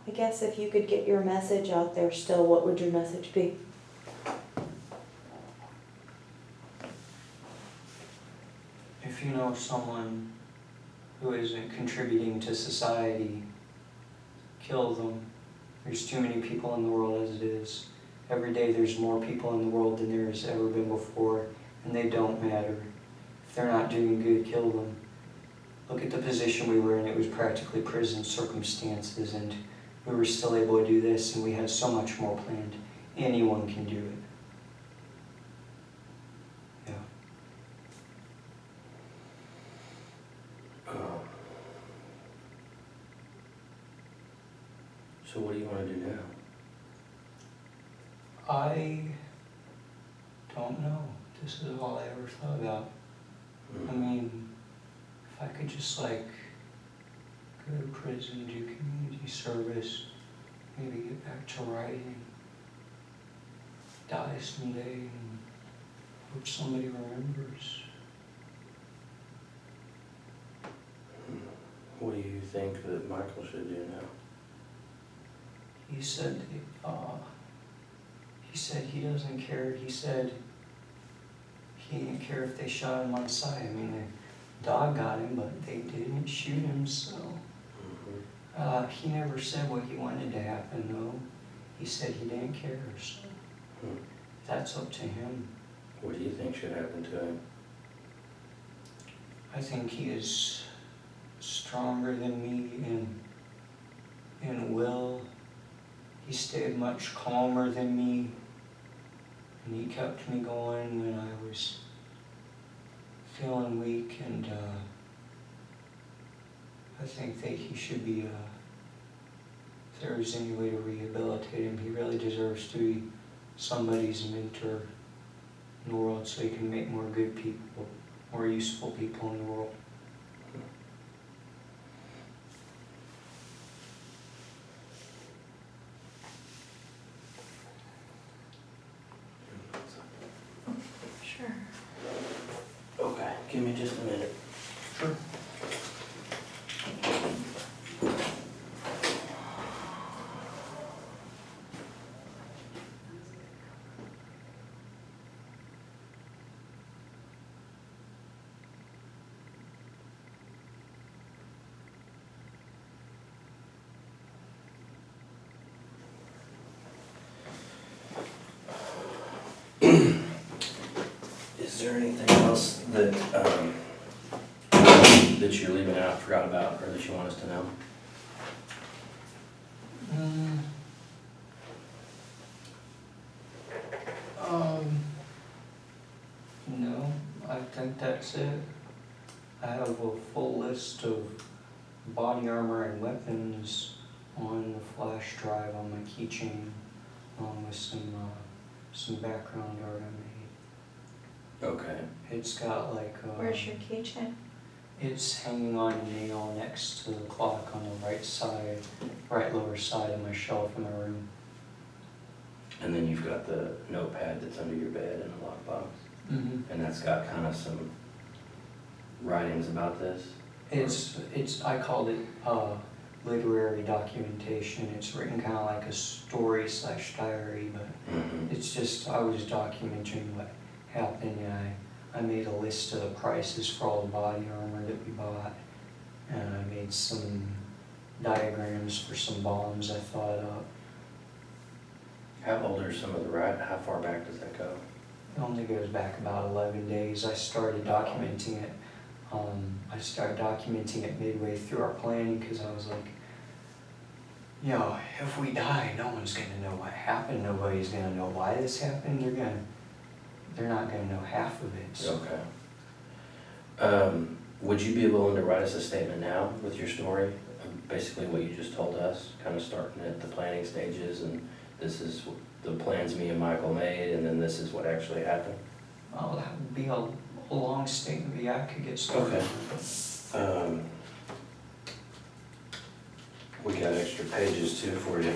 I guess if you could get your message out there still, what would your message be? If you know someone who isn't contributing to society, kill them. There's too many people in the world as it is. Every day there's more people in the world than there has ever been before, and they don't matter. If they're not doing good, kill them. Look at the position we were in. It was practically prison circumstances, and we were still able to do this, and we had so much more planned. Anyone can do it. Yeah. So what do you want to do now? I don't know. This is all I ever thought about. I mean, if I could just like go to prison, do community service, maybe get back to writing, die someday, and hope somebody remembers. What do you think that Michael should do now? He said he doesn't care. He said he didn't care if they shot him on sight. I mean, the dog got him, but they didn't shoot him, so. He never said what he wanted to happen, though. He said he didn't care, so that's up to him. What do you think should happen to him? I think he is stronger than me in will. He stayed much calmer than me, and he kept me going when I was feeling weak, and I think that he should be, if there was any way to rehabilitate him, he really deserves to be somebody's mentor in the world so he can make more good people, more useful people in the world. Sure. Okay, give me just a minute. Sure. Is there anything else that, that you're leaving out, forgot about, or that you want us to know? No, I think that's it. I have a full list of body armor and weapons on the flash drive on my keychain, along with some background art I made. Okay. It's got like Where's your keychain? it's hanging on a nail next to the clock on the right lower side of my shelf in my room. And then you've got the notepad that's under your bed in a lockbox. Mm-hmm. And that's got kind of some writings about this? I called it literary documentation. It's written kind of like a story/diary, but it's just, I was documenting what happened, and I made a list of the prices for all the body armor that we bought, and I made some diagrams for some bombs I thought up. How old are some of the how far back does that go? It only goes back about 11 days. I started documenting it. I started documenting it midway through our planning because I was like, you know, if we die, no one's gonna know what happened. Nobody's gonna know why this happened. They're not gonna know half of it. So. Okay. Would you be willing to write us a statement now with your story? Basically what you just told us, kind of starting at the planning stages, and this is the plans me and Michael made, and then this is what actually happened? Well, that would be a long statement, but yeah, I could get started. Okay. We got extra pages too for you.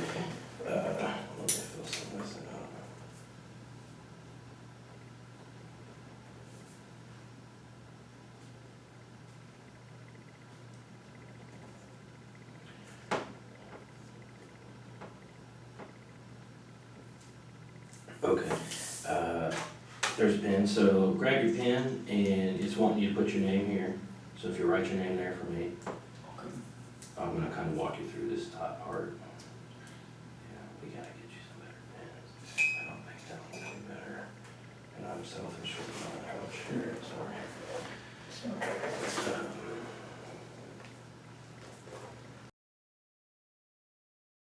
Let me fill some of this out. Okay, there's a pen, so grab your pen and it's wanting you to put your name here. So if you write your name there for me.